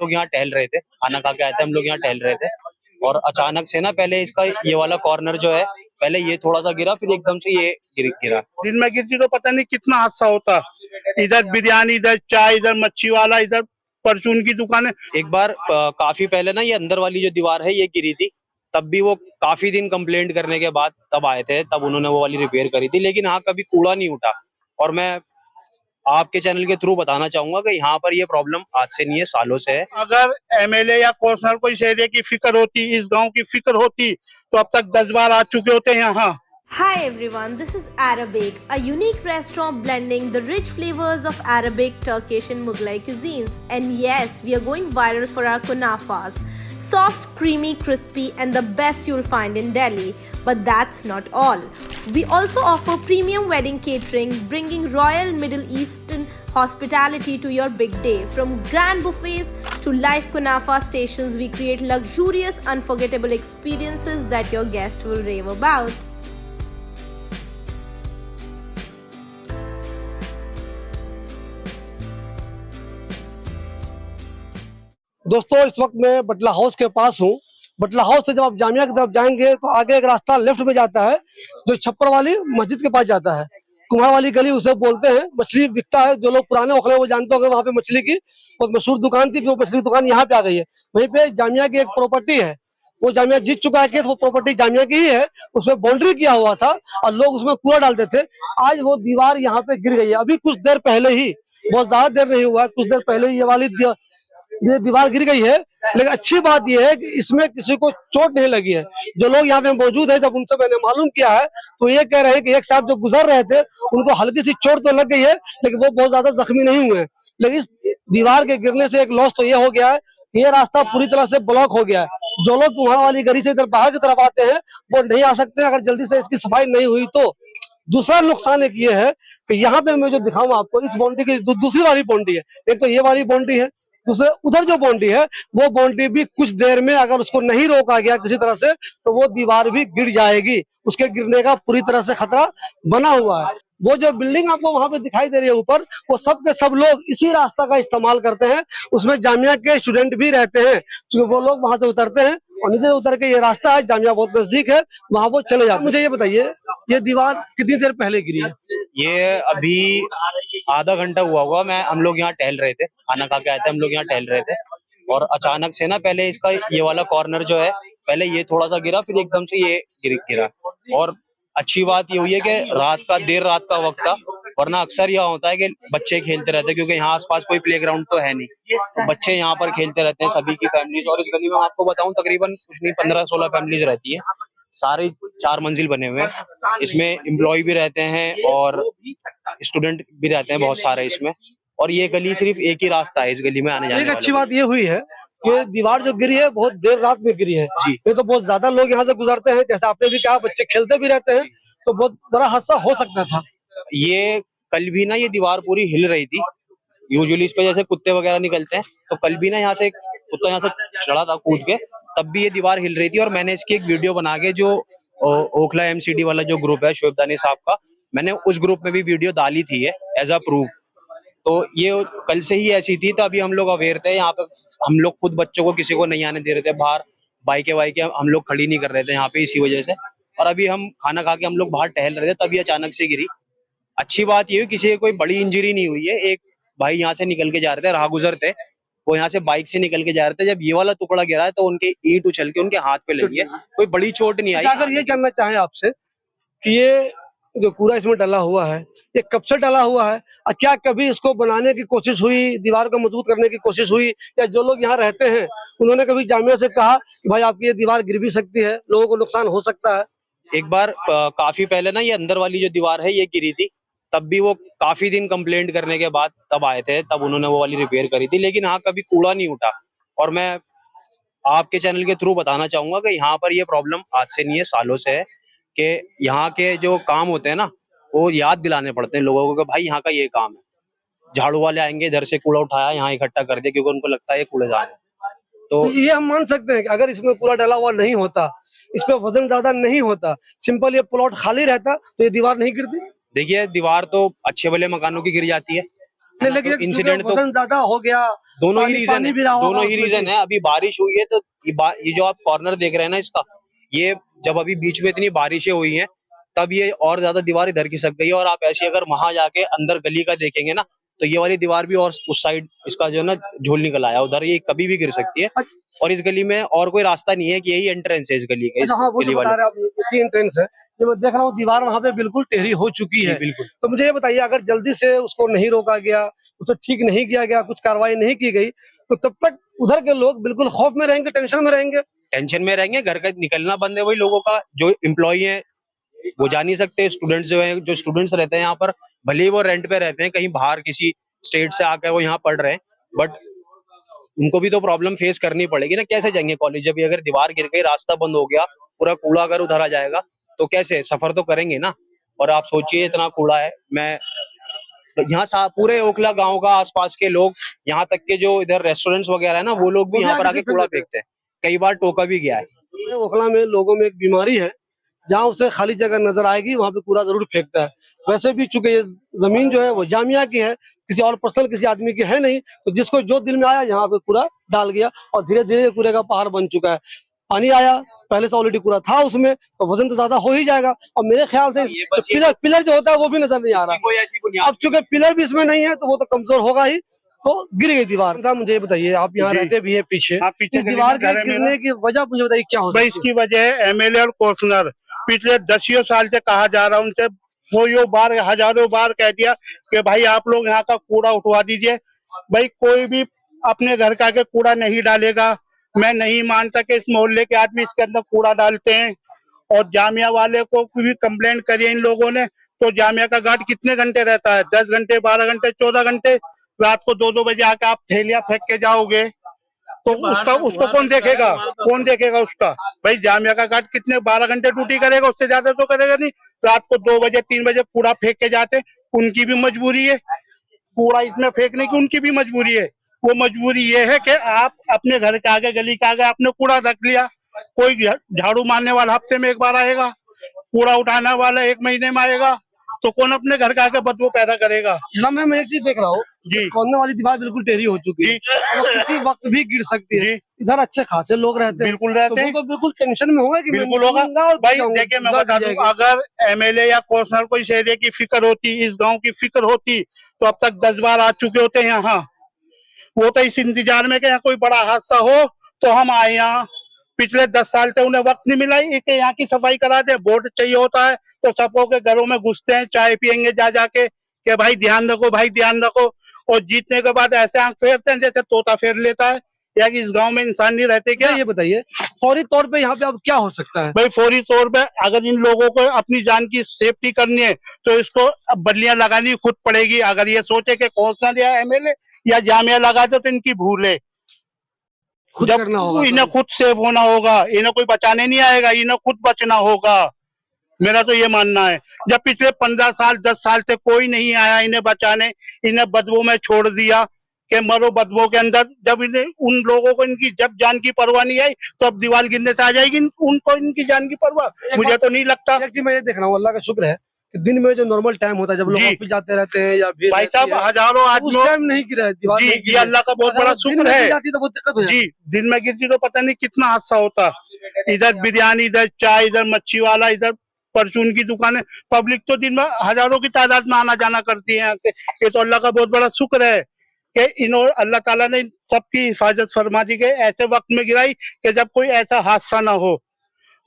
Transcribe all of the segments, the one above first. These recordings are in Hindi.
लोग यहाँ टहल रहे थे, खाना खा के आए थे, हम लोग यहाँ टहल रहे थे और अचानक से ना पहले इसका ये वाला कॉर्नर जो है, पहले ये थोड़ा सा गिरा, फिर एकदम से ये गिरा। दिन में गिरती तो पता नहीं कितना हादसा होता। इधर बिरयानी, इधर चाय, इधर मच्छी वाला, इधर परचून की दुकान है। एक बार काफी पहले ना ये अंदर वाली जो दीवार है ये गिरी थी, तब भी वो काफी दिन कंप्लेंट करने के बाद तब आए थे, तब उन्होंने वो वाली रिपेयर करी थी, लेकिन हाँ कभी कूड़ा नहीं उठा। और मैं आपके चैनल के थ्रू बताना चाहूंगा कि यहाँ पर ये प्रॉब्लम आज से नहीं है, सालों से है। अगर एमएलए या कौंसलर को इस एरिया की फिक्र होती, इस गांव की फिक्र होती, तो अब तक 10 बार आ चुके होते हैं यहाँ। Hi everyone, this is Arabic, a unique restaurant blending the rich flavors of Arabic, Turkish and Mughlai cuisines. And yes, we are going viral for our kunafas. Soft, creamy, crispy and the best you'll find in Delhi. But that's not all. We also offer premium wedding catering, bringing royal Middle Eastern hospitality to your big day. From grand buffets to live kunafa stations, we create luxurious, unforgettable experiences that your guest will rave about. दोस्तों इस वक्त मैं बटला हाउस के पास हूँ। बटला हाउस से जब आप जामिया की तरफ जाएंगे तो आगे एक रास्ता लेफ्ट में जाता है जो छप्पर वाली मस्जिद के पास जाता है। कुम्हार वाली गली उसे बोलते हैं। मछली बिकता है, जो लोग पुराने ओखले वो जानते होंगे, वहाँ पे मछली की बहुत मशहूर दुकान थी। वो मछली दुकान यहाँ पे आ गई है। वहीं पे जामिया की एक प्रॉपर्टी है, वो जामिया जीत चुका है केस, वो प्रॉपर्टी जामिया की ही है। उसमें बाउंड्री किया हुआ था और लोग उसमें कूड़ा डालते थे। आज वो दीवार यहाँ पे गिर गई है। अभी कुछ देर पहले ही, बहुत ज्यादा देर नहीं हुआ, कुछ देर पहले ही ये दीवार गिर गई है। लेकिन अच्छी बात यह है कि इसमें किसी को चोट नहीं लगी है। जो लोग यहाँ पे मौजूद है, जब उनसे मैंने मालूम किया है तो ये कह रहे हैं कि एक साहब जो गुजर रहे थे उनको हल्की सी चोट तो लग गई है, लेकिन वो बहुत ज्यादा जख्मी नहीं हुए हैं। लेकिन इस दीवार के गिरने से एक लॉस तो ये हो गया है कि ये रास्ता पूरी तरह से ब्लॉक हो गया है। जो लोग कुम्हार वाली गली से इधर बाहर की तरफ आते हैं वो नहीं आ सकते अगर जल्दी से इसकी सफाई नहीं हुई तो। दूसरा नुकसान एक ये है कि यहाँ पे मैं जो दिखाऊं आपको, इस बाउंड्री की दूसरी वाली बाउंड्री है। एक तो ये वाली बाउंड्री है, दूसरे उधर जो बाउंड्री है वो बाउंड्री भी कुछ देर में अगर उसको नहीं रोका गया किसी तरह से तो वो दीवार भी गिर जाएगी। उसके गिरने का पूरी तरह से खतरा बना हुआ है। वो जो बिल्डिंग आपको वहां पे दिखाई दे रही है ऊपर, वो सब के सब लोग इसी रास्ता का इस्तेमाल करते हैं। उसमें जामिया के स्टूडेंट भी रहते हैं, क्योंकि वो लोग वहां से उतरते हैं और नीचे उतर के ये रास्ता है, जामिया बहुत नजदीक है, वहां वो चले जाते हैं। मुझे ये बताइए, ये दीवार कितनी देर पहले गिरी है? ये अभी आधा घंटा हुआ होगा। हम लोग यहाँ टहल रहे थे, खाना खा के आए थे, हम लोग यहाँ टहल रहे थे और अचानक से ना पहले इसका ये वाला कॉर्नर जो है, पहले ये थोड़ा सा गिरा, फिर एकदम से ये गिरा। और अच्छी बात ये हुई है कि देर रात का वक्त था, वरना अक्सर यहाँ होता है कि बच्चे खेलते रहते हैं, क्योंकि यहाँ आसपास कोई प्लेग्राउंड तो है नहीं, तो बच्चे यहाँ पर खेलते रहते हैं, सभी की फैमिलीज। और इस गली में आपको बताऊं तकरीबन कुछ नहीं 15-16 फैमिलीज रहती है। सारे 4 मंजिल बने हुए हैं, इसमें एम्प्लॉय भी रहते हैं और स्टूडेंट भी रहते हैं बहुत सारे इसमें। और ये गली सिर्फ एक ही रास्ता है इस गली में आने जाने एक अच्छी बात ये हुई है कि दीवार जो गिरी है बहुत देर रात में गिरी है जी। ये तो बहुत ज्यादा लोग यहाँ से गुजरते हैं, जैसे आपने भी कहा बच्चे खेलते भी रहते हैं, तो बहुत बड़ा हादसा हो सकता था। ये कल भी ना ये दीवार पूरी हिल रही थी। यूजुअली इस पे जैसे कुत्ते वगैरह निकलते हैं, तो कल भी ना यहाँ से कुत्ता यहाँ से चढ़ा था कूद के, तब भी ये दीवार हिल रही थी। और मैंने इसकी एक वीडियो बना के, जो ओखला एमसीडी वाला जो ग्रुप है शोएब दानी साहब का, मैंने उस ग्रुप में भी वीडियो डाली थी एज अ प्रूफ। तो ये कल से ही ऐसी थी, तो अभी हम लोग अवेयर थे। यहाँ पे हम लोग खुद बच्चों को किसी को नहीं आने दे रहे थे बाहर, बाइकें हम लोग खड़ी नहीं कर रहे थे यहाँ पे इसी वजह से। और अभी हम खाना खा के हम लोग बाहर टहल रहे थे, तभी अचानक से गिरी। अच्छी बात ये किसी को कोई बड़ी इंजरी नहीं हुई है। एक भाई यहाँ से निकल के जा रहे थे, राहगुजर थे, वो यहाँ से बाइक से निकल के जा रहे थे, जब ये वाला टुकड़ा गिरा है तो उनके ईंट उछल के उनके हाथ पे लगी है, कोई बड़ी चोट नहीं आई। अगर ये जानना चाहें आपसे कि ये जो कूड़ा इसमें डला हुआ है, ये कब से डला हुआ है और क्या कभी इसको बनाने की कोशिश हुई, दीवार को मजबूत करने की कोशिश हुई, या जो लोग यहाँ रहते हैं उन्होंने कभी जामिया से कहा कि भाई आपकी ये दीवार गिर भी सकती है, लोगों को नुकसान हो सकता है? एक बार काफी पहले ना ये अंदर वाली जो दीवार है ये गिरी थी, तब भी वो काफी दिन कंप्लेंट करने के बाद तब आए थे, तब उन्होंने वो वाली रिपेयर करी थी, लेकिन हाँ कभी कूड़ा नहीं उठा। और मैं आपके चैनल के थ्रू बताना चाहूंगा कि यहाँ पर ये प्रॉब्लम आज से नहीं है, सालों से है कि यहाँ के जो काम होते हैं ना, वो याद दिलाने पड़ते हैं लोगों को कि भाई यहाँ का ये काम है। झाड़ू वाले आएंगे, इधर से कूड़ा उठाया यहाँ इकट्ठा कर दिया, क्योंकि उनको लगता है ये कूड़ेदान है। तो ये हम मान सकते हैं कि अगर इसमें कूड़ा डला हुआ नहीं होता, इस पे वजन ज्यादा नहीं होता, सिंपल ये प्लॉट खाली रहता, तो ये दीवार नहीं गिरती। देखिए दीवार तो अच्छे भले मकानों की गिर जाती है, नहीं, लेकिन तो इंसिडेंट तो वजन ज्यादा हो गया, दोनों ही पानी रीजन पानी है, भी रहा होगा दोनों ही उसमें रीजन भी। है। अभी बारिश हुई है तो ये जो आप कॉर्नर देख रहे हैं ना इसका, ये जब अभी बीच में इतनी बारिशें हुई हैं तब ये और ज्यादा दीवार इधर खिसक गई है। और आप ऐसे अगर वहां जाके अंदर गली का देखेंगे ना तो ये वाली दीवार भी और उस साइड इसका जो है ना झोल निकल आया उधर, ये कभी भी गिर सकती है। और इस गली में और कोई रास्ता नहीं है कि यही एंट्रेंस है इस गली का, इस अच्छा हाँ, वो गली जो बता वाले। रहे हैं आप, तीन एंट्रेंस है, ये मैं देख रहा हूँ दीवार वहां पे बिल्कुल टेढ़ी हो चुकी जी है। बिल्कुल। तो मुझे ये बताइए, अगर जल्दी से उसको नहीं रोका गया, उसे ठीक नहीं किया गया, कुछ कार्रवाई नहीं की गई, तो तब तक उधर के लोग बिल्कुल खौफ में रहेंगे, टेंशन में रहेंगे। टेंशन में रहेंगे, घर का निकलना बंद है। वही लोगों का जो एम्प्लॉई है वो जा नहीं सकते, स्टूडेंट्स जो है, जो स्टूडेंट्स रहते हैं यहाँ पर, भले ही वो रेंट पे रहते हैं, कहीं बाहर किसी स्टेट से आकर वो यहाँ पढ़ रहे हैं, बट उनको भी तो प्रॉब्लम फेस करनी पड़ेगी ना। कैसे जाएंगे कॉलेज जब अगर दीवार गिर गई, रास्ता बंद हो गया, पूरा कूड़ा अगर उधर आ जाएगा तो कैसे सफर तो करेंगे ना। और आप सोचिए इतना कूड़ा है, मैं तो यहाँ पूरे ओखला गांव का आसपास के लोग, यहाँ तक के जो इधर रेस्टोरेंट्स वगैरह है ना, वो लोग भी यहाँ पर आके कूड़ा फेंकते हैं। कई बार टोका भी गया है। ओखला में लोगों में एक बीमारी है, जहाँ उसे खाली जगह नजर आएगी वहां पे कूड़ा जरूर फेंकता है। वैसे भी चूंकि ये जमीन जो है वो जामिया की है, किसी और पर्सनल किसी आदमी की है नहीं, तो जिसको जो दिल में आया यहाँ पे कूड़ा डाल गया और धीरे धीरे कूड़े का पहाड़ बन चुका है। पानी आया, पहले से ऑलरेडी कूड़ा था उसमें, तो वजन तो ज्यादा हो ही जाएगा। और मेरे ख्याल से ये बस पिलर पिलर जो होता है वो भी नजर नहीं आ रहा। कोई ऐसी बुनियाद अब चूंकि पिलर भी इसमें नहीं है तो वो तो कमजोर होगा ही, तो गिर गई दीवार। साहब मुझे ये बताइए, आप यहाँ जी। रहते भी हैं पीछे, हाँ, पीछे इस गली में दीवार घर के है गिरने मेरा। की वजह मुझे बताइए क्या हो भाई सकती है? इसकी वजह है एमएलए और कौंसलर। पिछले 10 साल से कहा जा रहा है उनसे, वो यो बार हजारों बार कह दिया कि भाई आप लोग यहाँ का कूड़ा उठवा दीजिए। भाई कोई भी अपने घर का आगे कूड़ा नहीं डालेगा। मैं नहीं मानता कि इस मोहल्ले के आदमी इसके अंदर कूड़ा डालते हैं। और जामिया वाले को भी कंप्लेंट करी इन लोगों ने, तो जामिया का गार्ड कितने घंटे रहता है? 10 घंटे, 12 घंटे, 14 घंटे। रात को 2-2 बजे आके आप थैलियां फेंक के जाओगे तो उसको कौन देखेगा? कौन देखेगा उसका? भाई जामिया का गार्ड कितने 12 घंटे ड्यूटी करेगा, उससे ज्यादा तो करेगा नहीं। रात को 2 बजे 3 बजे कूड़ा फेंक के जाते, उनकी भी मजबूरी है। कूड़ा इसमें फेंकने की उनकी भी मजबूरी है। वो मजबूरी ये है कि आप अपने घर के आगे, गली के आगे आपने कूड़ा रख लिया। कोई झाड़ू मारने वाला हफ्ते में एक बार आएगा, कूड़ा उठाने वाला 1 महीने में आएगा, तो कौन अपने घर के आगे बदबू पैदा करेगा? जनाब मैं एक चीज देख रहा हूँ, जी कोने वाली दीवार बिल्कुल टेढ़ी हो चुकी है, वो किसी वक्त भी गिर सकती है। जी इधर अच्छे खासे लोग रहते हैं, बिल्कुल रहते तो वो हैं। तो बिल्कुल टेंशन में होगा कि मैं बिल्कुल होगा। निकलूंगा और भाई जाऊंगा, देखिए मैं दीवार बता गिर दूं, जाएगी। अगर एमएलए या कौंसलर को इस एरिया की फिक्र होती, इस गांव की फिक्र होती, तो अब तक 10 बार आ चुके होते हैं यहाँ। वो तो इस इंतजार में कि यहाँ कोई बड़ा हादसा हो तो हम आए यहाँ। पिछले 10 साल से उन्हें वक्त नहीं मिला कि यहाँ की सफाई करा दे। वोट चाहिए होता है तो सबों के घरों में घुसते हैं, चाय पियेंगे जा जाके कि भाई ध्यान रखो, भाई ध्यान रखो। और जीतने के बाद ऐसे आंख फेरते हैं जैसे तोता फेर लेता है। या कि इस गांव में इंसान नहीं रहते क्या? ये बताइए फौरी तौर पे यहाँ पे अब क्या हो सकता है? भाई फौरी तौर पे अगर इन लोगों को अपनी जान की सेफ्टी करनी है तो इसको अब बल्लियां लगानी खुद पड़ेगी। अगर ये सोचे कि कौंसलर या एमएलए या जामिया लगा दो तो इनकी भूल है। खुद जब करना होगा, इन्हें खुद सेफ होना होगा, इन्हें कोई बचाने नहीं आएगा, इन्हें खुद बचना होगा। मेरा तो ये मानना है। जब पिछले 15 साल 10 साल से कोई नहीं आया इन्हें बचाने, इन्हें बदबू में छोड़ दिया कि मरो बदबू के अंदर। जब इन्हें उन लोगों को इनकी जब जान की परवाह नहीं आई तो अब दीवार गिरने से आ जाएगी उनको इनकी जान की परवाह? मुझे तो नहीं लगता। एक चीज मैं ये देख रहा हूँ, अल्लाह का शुक्र है कि दिन में जो नॉर्मल टाइम होता है जब लोग जी। ऑफिस जाते रहते हैं या भीड़ भाई रहती साहब है, हजारों उस आदमियों, टाइम नहीं गिरा है दीवार, जी नहीं ये गिरी है। अल्लाह का बहुत अगर बड़ा वो दिन शुक्र में गिर है। जाती तो बहुत दिक्कत हो जाती। जी दिन में गिरती तो पता नहीं कितना हादसा होता। इधर बिरयानी, इधर चाय, इधर मच्छी वाला, इधर परचून की दुकानें। पब्लिक तो दिन में हजारों की तादाद में आना जाना करती है यहाँ से। ये तो अल्लाह का बहुत बड़ा शुक्र है कि इन्होंने, अल्लाह ताला ने सबकी हिफाजत फरमा दी, के ऐसे वक्त में गिराई कि जब कोई ऐसा हादसा ना हो।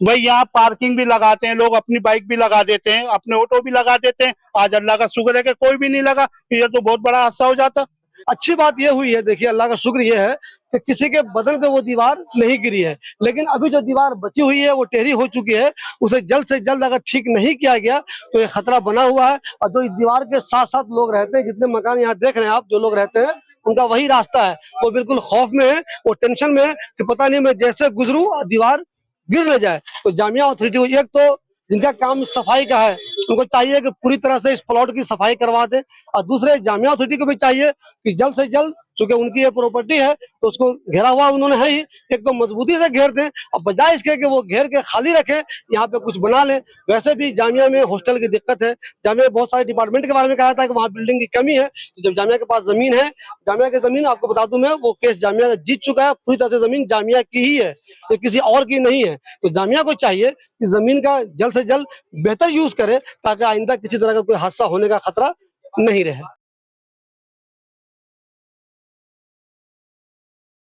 भाई यहाँ पार्किंग भी लगाते हैं लोग, अपनी बाइक भी लगा देते हैं, अपने ऑटो भी लगा देते हैं। आज अल्लाह का शुक्र है कि कोई भी नहीं लगा, ये तो बहुत बड़ा हादसा हो जाता। अच्छी बात ये हुई है, देखिए अल्लाह का शुक्र ये है कि किसी के बदन पे वो दीवार नहीं गिरी है, लेकिन अभी जो दीवार बची हुई है वो टेढ़ी हो चुकी है। उसे जल्द से जल्द अगर ठीक नहीं किया गया तो ये खतरा बना हुआ है। और जो इस दीवार के साथ साथ लोग रहते हैं, जितने मकान यहाँ देख रहे हैं आप, जो लोग रहते हैं उनका वही रास्ता है। वो बिल्कुल खौफ में है, वो टेंशन में है कि पता नहीं मैं जैसे गुजरूं और दीवार गिर न जाए। तो जामिया अथॉरिटी को, एक तो जिनका काम सफाई का है, उनको चाहिए कि पूरी तरह से इस प्लॉट की सफाई करवा दें, और दूसरे जामिया अथॉरिटी को भी चाहिए कि जल्द से जल्द चूंकि उनकी ये प्रॉपर्टी है तो उसको घेरा हुआ उन्होंने है ही, एक तो मजबूती से घेर दें, अब बजाय इसके कि वो घेर के खाली रखें, यहाँ पे कुछ बना लें। वैसे भी जामिया में हॉस्टल की दिक्कत है, जामिया में बहुत सारे डिपार्टमेंट के बारे में कहा था कि वहाँ बिल्डिंग की कमी है, तो जब जामिया के पास जमीन है, जामिया की जमीन आपको बता दूं मैं, वो केस जामिया जीत चुका है, पूरी तरह से जमीन जामिया की ही है, ये किसी और की नहीं है। तो जामिया को चाहिए कि जमीन का जल्द से जल्द बेहतर यूज करे ताकि आइंदा किसी तरह का कोई हादसा होने का खतरा नहीं रहे।